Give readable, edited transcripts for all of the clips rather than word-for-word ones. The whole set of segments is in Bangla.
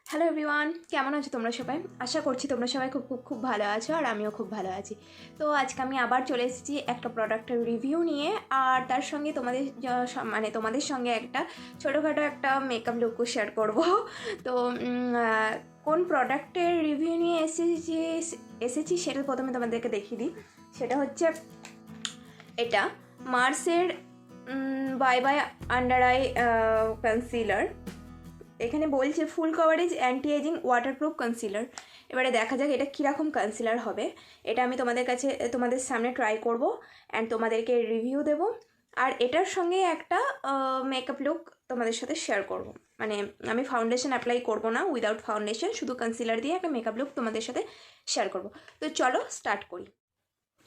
হ্যালো এভরিওয়ান, কেমন আছো তোমরা সবাই? আশা করছি তোমরা সবাই খুব খুব খুব ভালো আছো আর আমিও খুব ভালো আছি। তো আজকে আমি আবার চলে এসেছি একটা প্রোডাক্টের রিভিউ নিয়ে, আর তার সঙ্গে তোমাদের সঙ্গে একটা ছোটোখাটো একটা মেকআপ লুকও শেয়ার করব। তো কোন প্রোডাক্টের রিভিউ নিয়ে এসেছি সেটা প্রথমে তোমাদেরকে দেখিয়ে দিই। সেটা হচ্ছে এটা মার্সের bye bye under eye concealer. এখানে বলছে full coverage anti ageing waterproof concealer. এবারে দেখা যাক এটা কীরকম কনসিলার হবে। এটা আমি তোমাদের সামনে ট্রাই করব অ্যান্ড তোমাদেরকে রিভিউ দেব, আর এটার সঙ্গে একটা মেকআপ লুক তোমাদের সাথে শেয়ার করব। মানে আমি ফাউন্ডেশন অ্যাপ্লাই করব না, উইদাউট ফাউন্ডেশন শুধু কনসিলার দিয়ে একটা মেকআপ লুক তোমাদের সাথে শেয়ার করব। তো চলো স্টার্ট করি।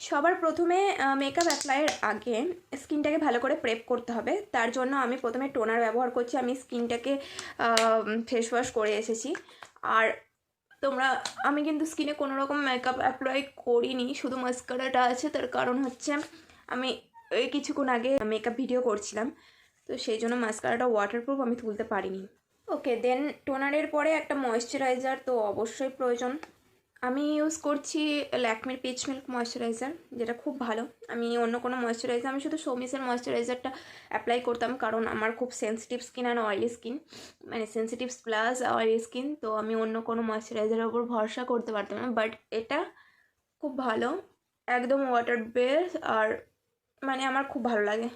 সবার প্রথমে মেকআপ অ্যাপ্লাইয়ের আগে স্কিনটাকে ভালো করে প্রেপ করতে হবে। তার জন্য আমি প্রথমে টোনার ব্যবহার করছি। আমি স্কিনটাকে ফেস ওয়াশ করে এসেছি, আর আমি কিন্তু স্কিনে কোনো রকম মেকআপ অ্যাপ্লাই করিনি, শুধু মাস্কারাটা আছে। তার কারণ হচ্ছে আমি এই কিছুক্ষণ আগে মেকআপ ভিডিও করছিলাম, তো সেই জন্য মাস্কারাটা ওয়াটারপ্রুফ আমি তুলতে পারিনি। ওকে, দেন টোনারের পরে একটা ময়েশ্চারাইজার তো অবশ্যই প্রয়োজন। আমি ইউজ করছি ল্যাকমির পিচ মিল্ক ময়েশ্চারাইজার, যেটা খুব ভালো। আমি অন্য কোনো ময়েশ্চারাইজার, আমি শুধু সৌমিসের ময়েশ্চারাইজারটা অ্যাপ্লাই করতাম, কারণ আমার খুব সেন্সিটিভ স্কিন আর অয়েলি স্কিন, মানে সেন্সিটিভ প্লাস অয়েলি স্কিন। তো আমি অন্য কোনো ময়েশ্চারাইজারের ওপর ভরসা করতে পারতাম না, বাট এটা খুব ভালো, একদম ওয়াটার বেস, আর মানে আমার খুব ভালো লাগে।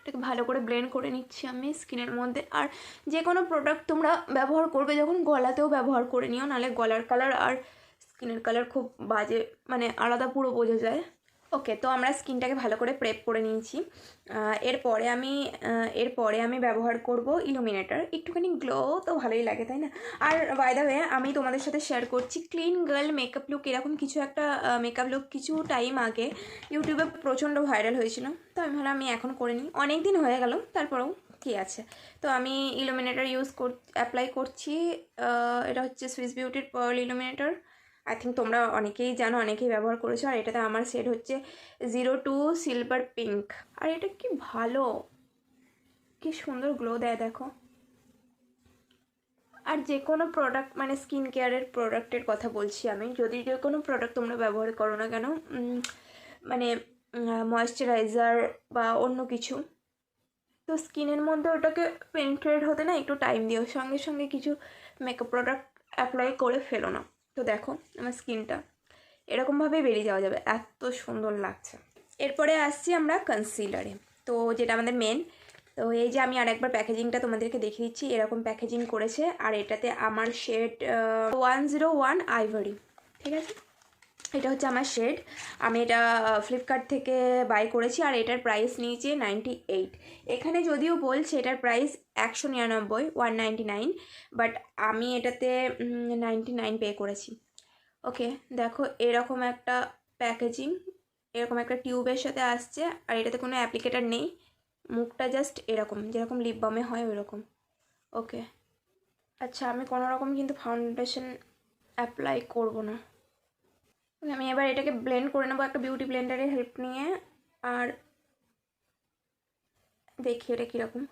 এটাকে ভালো করে ব্লেন্ড করে নিচ্ছি আমি স্কিনের মধ্যে। আর যে কোনো প্রোডাক্ট তোমরা ব্যবহার করবে যখন গলাতেও ব্যবহার করে নিও, নাহলে গলার কালার আর স্কিনের কালার খুব বাজে, মানে আলাদা পুরো বোঝা যায়। ওকে, তো আমরা স্কিনটাকে ভালো করে প্রেপ করে নিয়েছি। এরপরে আমি ব্যবহার করব ইলুমিনেটর। একটুখানি গ্লো তো ভালোই লাগে, তাই না? আর বাই দ্য ওয়ে, আমি তোমাদের সাথে শেয়ার করছি ক্লিন গার্ল মেকআপ লুক, এরকম কিছু একটা মেকআপ লুক কিছু টাইম আগে ইউটিউবে প্রচণ্ড ভাইরাল হয়েছিল। তো আমি ভাবলাম আমি এখন করে নিই, অনেক দিন হয়ে গেল, তারপরেও কী আছে। তো আমি ইলুমিনেটর অ্যাপ্লাই করছি। এটা হচ্ছে Swiss বিউটির pearl illuminator. I think তোমরা অনেকেই জানো, অনেকেই ব্যবহার করেছো। আর এটাতে আমার শেড হচ্ছে 02 সিলভার পিঙ্ক। আর এটা কি ভালো, কি সুন্দর গ্লো দেয় দেখো। আর যে কোনো প্রোডাক্ট, মানে স্কিন কেয়ারের প্রোডাক্টের কথা বলছি আমি, যদি যে কোনো প্রোডাক্ট তোমরা ব্যবহার করো না কেন, মানে ময়েশ্চারাইজার বা অন্য কিছু, তো স্কিনের মধ্যে ওটাকে পেনিট্রেট হতে না একটু টাইম দিও, সঙ্গে সঙ্গে কিছু মেকআপ প্রোডাক্ট অ্যাপ্লাই করে ফেলো না। তো দেখো আমার স্কিনটা এরকমভাবেই বেরিয়ে যাওয়া যাবে, এত সুন্দর লাগছে। এরপরে আসছি আমরা কনসিলারে, তো যেটা আমাদের মেন। তো এই যে আমি আরেকবার প্যাকেজিংটা তোমাদেরকে দেখিয়ে দিচ্ছি, এরকম প্যাকেজিং করেছে। আর এটাতে আমার শেড 101 আইভরি, ঠিক আছে? এটা হচ্ছে আমার শেড। আমি এটা ফ্লিপকার্ট থেকে বাই করেছি, আর এটার প্রাইস নিয়েছে 98। এখানে যদিও বলছে এটার প্রাইস 199, 199, বাট আমি এটাতে 99 পে করেছি। ওকে, দেখো এরকম একটা প্যাকেজিং, এরকম একটা টিউবের সাথে আসছে, আর এটাতে কোনো অ্যাপ্লিকেটার নেই, মুখটা জাস্ট এরকম, যেরকম লিপ বামে হয় ওই রকম। ওকে, আচ্ছা, আমি কোনো রকম কিন্তু ফাউন্ডেশন অ্যাপ্লাই করব না। আমি এবার এটাকে ব্লেন্ড করে নেবো একটা বিউটি ব্লেন্ডারের হেল্প নিয়ে, আর দেখি এটা কীরকম।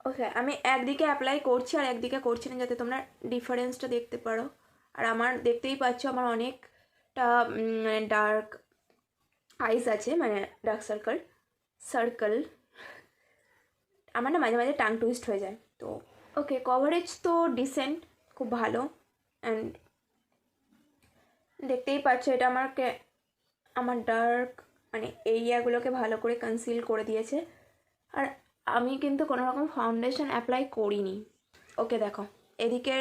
ওকে, আমি একদিকে অ্যাপ্লাই করছি আর একদিকে করছি না, যাতে তোমরা ডিফারেন্সটা দেখতে পারো। আর আমার দেখতেই পাচ্ছ আমার অনেকটা মানে ডার্ক আইস আছে, মানে ডার্ক সার্কেল। আমার না মাঝে মাঝে টাং টুইস্ট হয়ে যায়। তো ওকে, কভারেজ তো ডিসেন্ট, খুব ভালো। অ্যান্ড দেখতেই পাচ্ছ এটা আমার ডার্ক মানে এরিয়াগুলোকে ভালো করে কনসিল করে দিয়েছে। আর আমি কিন্তু কোনো রকম ফাউন্ডেশন অ্যাপ্লাই করিনি। ওকে, দেখো এদিকে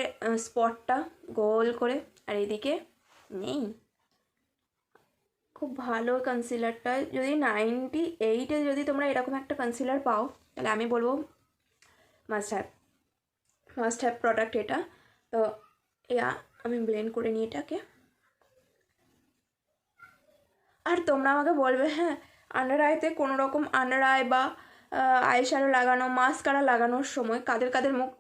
স্পটটা গোল করে, আর এদিকে নেই। খুব ভালো কনসিলারটা। যদি 98-এ যদি তোমরা এরকম একটা কনসিলার পাও, তাহলে আমি বলবো মাস্ট হ্যাভ প্রোডাক্ট এটা। তো আমি ব্লেন্ড করে নিই এটাকে। আর তোমরা আমাকে বলবে, হ্যাঁ, আন্ডার আইতে কোনো রকম আন্ডার আই বা আইশ্যাডো লাগানো, মাস্কারা লাগানোর সময় কাদের কাদের মুখ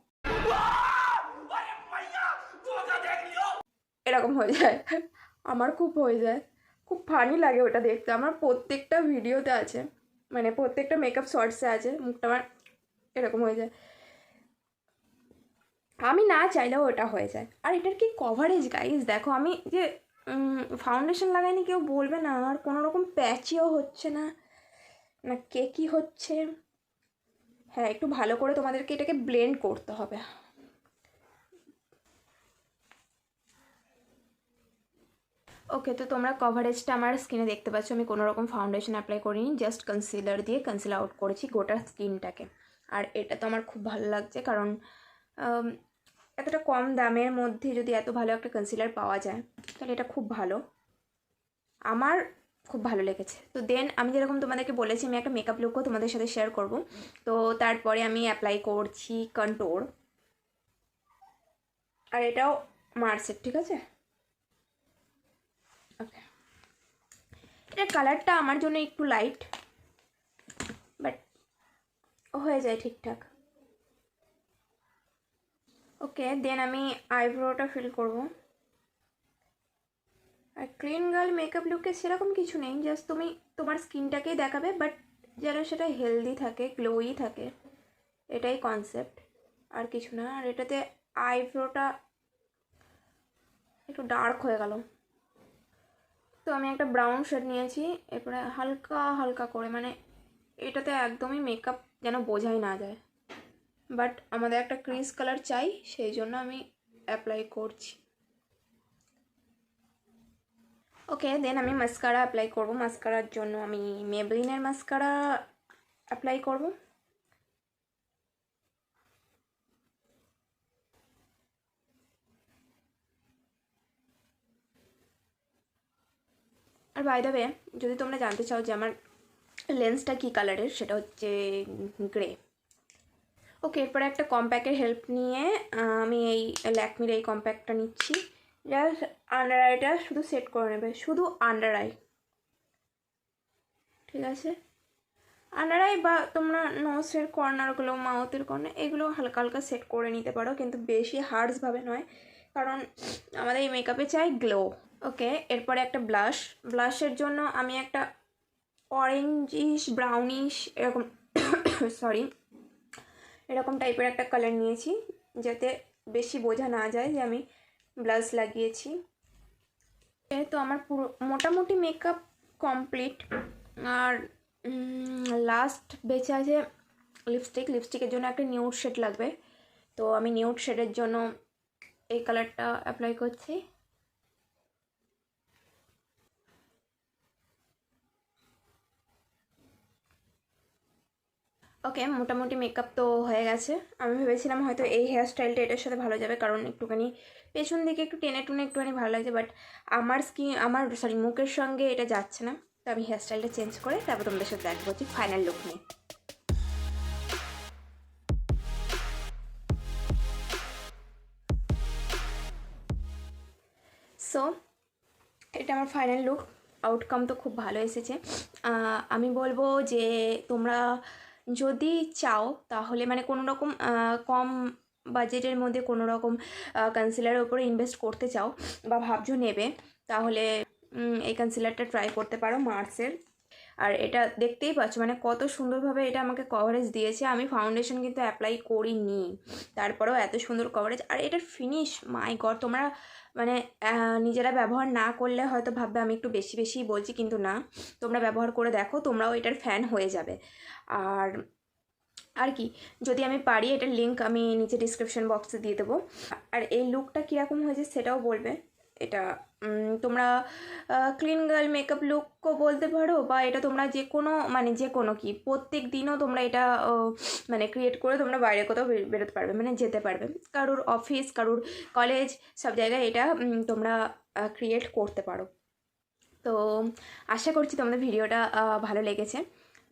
এরকম হয়ে যায়। আমার খুব হয়ে যায়, খুব ফানি লাগে ওটা দেখতে। আমার প্রত্যেকটা ভিডিওতে আছে, মানে প্রত্যেকটা মেকআপ শর্টসে আছে, মুখটা আমার এরকম হয়ে যায়। আমি না চাইলেও ওটা হয়ে যায়। আর এটার কি কভারেজ গাইজ, দেখো আমি যে ফাউন্ডেশন লাগাইনি কেউ বলবে না আর কোনো রকম প্যাচিও হচ্ছে না, না কে কী হচ্ছে। হ্যাঁ, একটু ভালো করে তোমাদেরকে এটাকে ব্লেন্ড করতে হবে। ওকে, তো তোমরা কভারেজটা আমার স্কিনে দেখতে পাচ্ছ, আমি কোনো রকম ফাউন্ডেশন অ্যাপ্লাই করিনি, জাস্ট কনসিলার দিয়ে কনসিল আউট করেছি গোটা স্কিনটাকে। আর এটা তো আমার খুব ভালো লাগছে, কারণ এতটা কম দামের মধ্যে যদি এত ভালো একটা কনসিলার পাওয়া যায় তাহলে এটা খুব ভালো, আমার খুব ভালো লেগেছে। তো দেন আমি যেরকম তোমাদেরকে বলেছি আমি একটা মেকআপ লুকও তোমাদের সাথে শেয়ার করব। তো তারপরে আমি অ্যাপ্লাই করছি কন্ট্রোল, আর এটাও মার্সের, ঠিক আছে। ওকে, এটার কালারটা আমার জন্য একটু লাইট, বাট হয়ে যায় ঠিকঠাক। ওকে, দেন আমি আইব্রোটা ফিল করব। আর ক্লিন গার্ল মেকআপ লুকে সেরকম কিছু নেই, জাস্ট তুমি তোমার স্কিনটাকেই দেখাবে, বাট যেন সেটা হেলদি থাকে, গ্লোই থাকে, এটাই কনসেপ্ট, আর কিছু না। আর এটাতে আইব্রোটা একটু ডার্ক হয়ে গেল, তো আমি একটা ব্রাউন শেড নিয়েছি, এরপরে হালকা হালকা করে, মানে এটাতে একদমই মেকআপ যেন বোঝাই না যায়, বাট আমাদের একটা ক্রিজ কালার চাই, সেই জন্য আমি অ্যাপ্লাই করছি। ওকে, দেন আমি মাস্কারা অ্যাপ্লাই করব। মাস্কারার জন্য আমি মেবলিনের মাস্কারা অ্যাপ্লাই করব। আর বাই দ্য ওয়ে, যদি তোমরা জানতে চাও যে আমার লেন্সটা কী কালারের, সেটা হচ্ছে গ্রে। ওকে, এরপরে একটা কম্প্যাক্টের হেল্প নিয়ে আমি এই ল্যাকমির এই কম্প্যাক্টটা নিচ্ছি। জাস্ট আন্ডার আইটা শুধু সেট করে নেবে, শুধু আন্ডার আই, ঠিক আছে। আন্ডার আই বা তোমরা নোসের কর্নারগুলো, মাউথের কর্নার, এগুলো হালকা হালকা সেট করে নিতে পারো, কিন্তু বেশি হার্ডসভাবে নয়, কারণ আমাদের এই মেকআপে চাই গ্লো। ওকে, এরপরে একটা ব্লাশের জন্য আমি একটা অরেঞ্জিশ ব্রাউনিশ এরকম সরি এরকম টাইপের একটা কালার নিয়েছি, যাতে বেশি বোঝা না যায় যে আমি ব্লাশ লাগিয়েছি। তো আমার পুরো মোটামুটি মেকআপ কমপ্লিট। আর লাস্ট বেঁচে আছে লিপস্টিকের জন্য একটা নিউড শেড লাগবে, তো আমি নিউড শেডের জন্য এই কালারটা অ্যাপ্লাই করছি। ওকে, মোটামুটি মেকআপ তো হয়ে গেছে। আমি ভেবেছিলাম হয়তো এই হেয়ার স্টাইলটা এটার সাথে ভালো যাবে, কারণ একটুখানি পেছন দিকে একটু টেনে টুনে একটুখানি ভালো লাগছে, বাট আমার মুখের সঙ্গে এটা যাচ্ছে না, তো আমি হেয়ার স্টাইলটা চেঞ্জ করে তারপর তোমাদের সাথে দেখা করছি ফাইনাল লুক নিয়ে। সো এটা আমার ফাইনাল লুক, আউটকাম তো খুব ভালো এসেছে। আমি বলবো যে তোমরা যদি চাও তাহলে মানে কোনো রকম কম বাজেটের মধ্যে কোনো রকম কনসিলারের উপরে ইনভেস্ট করতে চাও বা ভাবছো নেবে, তাহলে এই কনসিলারটা ট্রাই করতে পারো মার্সের। আর এটা দেখতেই পাচ্ছ মানে কত সুন্দরভাবে এটা আমাকে কভারেজ দিয়েছে। আমি ফাউন্ডেশন কিন্তু অ্যাপ্লাই করিনি, তারপরেও এত সুন্দর কভারেজ। আর এটার ফিনিশ মাই গড, তোমরা মানে নিজেরা ব্যবহার না করলে হয়তো ভাববে আমি একটু বেশি বেশিই বলছি, কিন্তু না, তোমরা ব্যবহার করে দেখো, তোমরাও এটার ফ্যান হয়ে যাবে। আর কি, যদি আমি পারি এটার লিঙ্ক আমি নিচে ডিসক্রিপশন বক্সে দিয়ে দেবো। আর এই লুকটা কীরকম হয়েছে সেটাও বলবে। এটা তোমরা ক্লিন গার্ল মেকআপ লুকও বলতে পারো, বা এটা তোমরা যে কোনো কি প্রত্যেক দিনও তোমরা এটা মানে ক্রিয়েট করে তোমরা বাইরে কোথাও বেরোতে পারবে, মানে যেতে পারবে, কারোর অফিস, কারোর কলেজ, সব জায়গায় এটা তোমরা ক্রিয়েট করতে পারো। তো আশা করছি তোমাদের ভিডিওটা ভালো লেগেছে।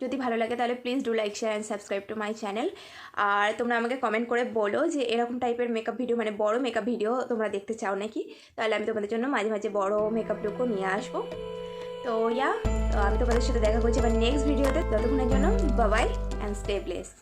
যদি ভালো লাগে তাহলে please do like, share and subscribe to my channel. আর তোমরা আমাকে কমেন্ট করে বলো যে এরকম টাইপের মেকআপ ভিডিও, মানে বড় মেকআপ ভিডিও তোমরা দেখতে চাও নাকি, তাহলে আমি তোমাদের জন্য মাঝে মাঝে বড় মেকআপ লুকও নিয়ে আসবো। তো আমি তোমাদের সাথে দেখা করছি আবার নেক্সট ভিডিওতে। ততক্ষণের জন্য bye bye and stay blessed.